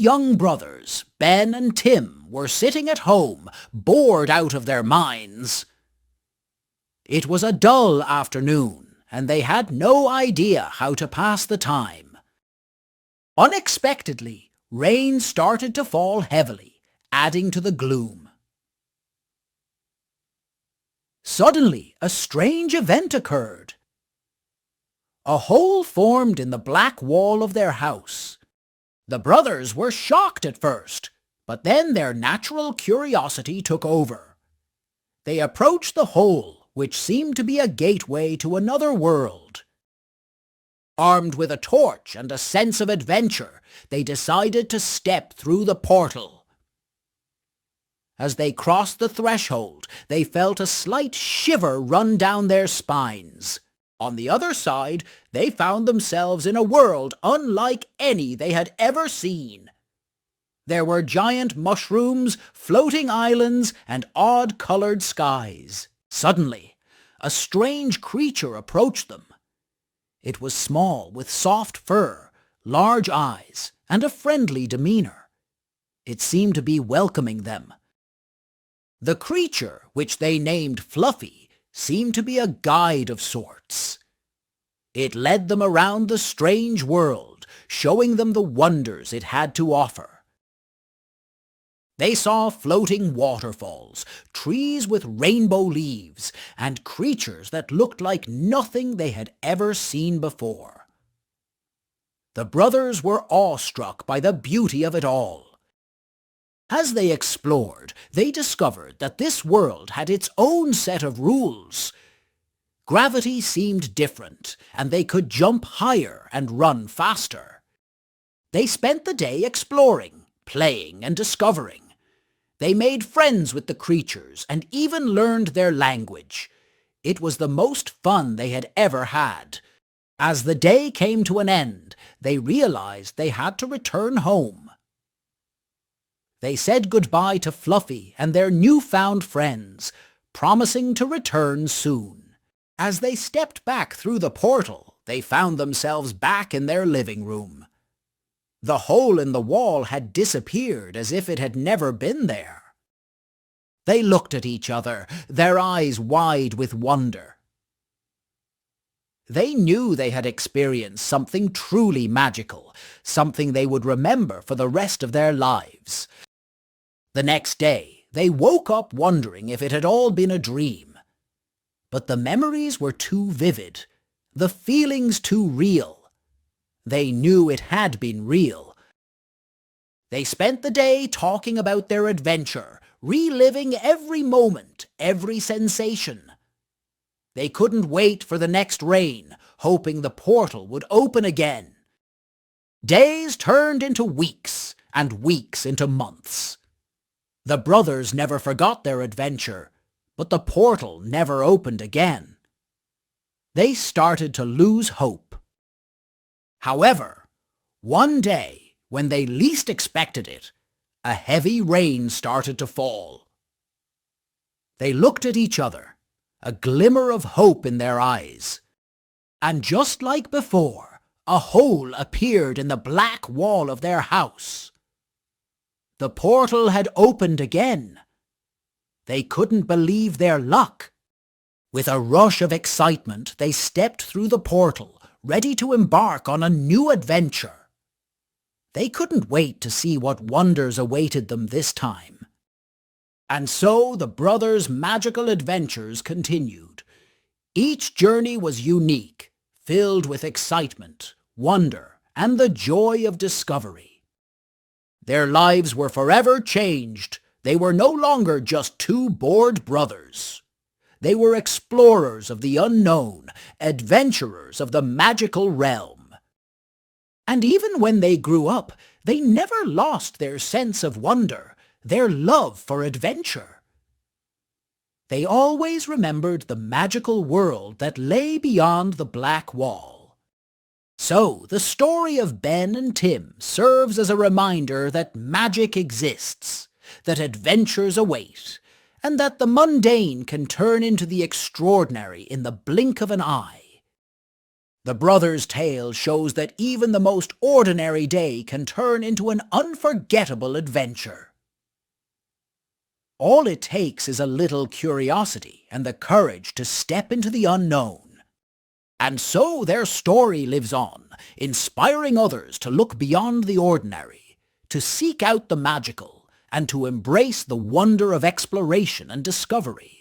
young brothers, Ben and Tim, were sitting at home, bored out of their minds. It was a dull afternoon, and they had no idea how to pass the time. Unexpectedly, rain started to fall heavily, adding to the gloom. Suddenly, a strange event occurred. A hole formed in the black wall of their house. The brothers were shocked at first, but then their natural curiosity took over. They approached the hole, which seemed to be a gateway to another world. Armed with a torch and a sense of adventure, they decided to step through the portal. As they crossed the threshold, they felt a slight shiver run down their spines. On the other side, they found themselves in a world unlike any they had ever seen. There were giant mushrooms, floating islands, and odd-colored skies. Suddenly, a strange creature approached them. It was small, with soft fur, large eyes, and a friendly demeanor. It seemed to be welcoming them. The creature, which they named Fluffy, seemed to be a guide of sorts. It led them around the strange world, showing them the wonders it had to offer. They saw floating waterfalls, trees with rainbow leaves, and creatures that looked like nothing they had ever seen before. The brothers were awestruck by the beauty of it all. As they explored, they discovered that this world had its own set of rules. Gravity seemed different, and they could jump higher and run faster. They spent the day exploring, playing, and discovering. They made friends with the creatures and even learned their language. It was the most fun they had ever had. As the day came to an end, they realized they had to return home. They said goodbye to Fluffy and their newfound friends, promising to return soon. As they stepped back through the portal, they found themselves back in their living room. The hole in the wall had disappeared as if it had never been there. They looked at each other, their eyes wide with wonder. They knew they had experienced something truly magical, something they would remember for the rest of their lives. The next day, they woke up wondering if it had all been a dream. But the memories were too vivid, the feelings too real. They knew it had been real. They spent the day talking about their adventure, reliving every moment, every sensation. They couldn't wait for the next rain, hoping the portal would open again. Days turned into weeks, and weeks into months. The brothers never forgot their adventure, but the portal never opened again. They started to lose hope. However, one day, when they least expected it, a heavy rain started to fall. They looked at each other, a glimmer of hope in their eyes. And just like before, a hole appeared in the black wall of their house. The portal had opened again. They couldn't believe their luck. With a rush of excitement, they stepped through the portal, ready to embark on a new adventure. They couldn't wait to see what wonders awaited them this time. And so the brothers' magical adventures continued. Each journey was unique, filled with excitement, wonder, and the joy of discovery. Their lives were forever changed. They were no longer just two bored brothers. They were explorers of the unknown, adventurers of the magical realm. And even when they grew up, they never lost their sense of wonder, their love for adventure. They always remembered the magical world that lay beyond the black wall. So, the story of Ben and Tim serves as a reminder that magic exists, that adventures await, and that the mundane can turn into the extraordinary in the blink of an eye. The brothers' tale shows that even the most ordinary day can turn into an unforgettable adventure. All it takes is a little curiosity and the courage to step into the unknown. And so their story lives on, inspiring others to look beyond the ordinary, to seek out the magical, and to embrace the wonder of exploration and discovery.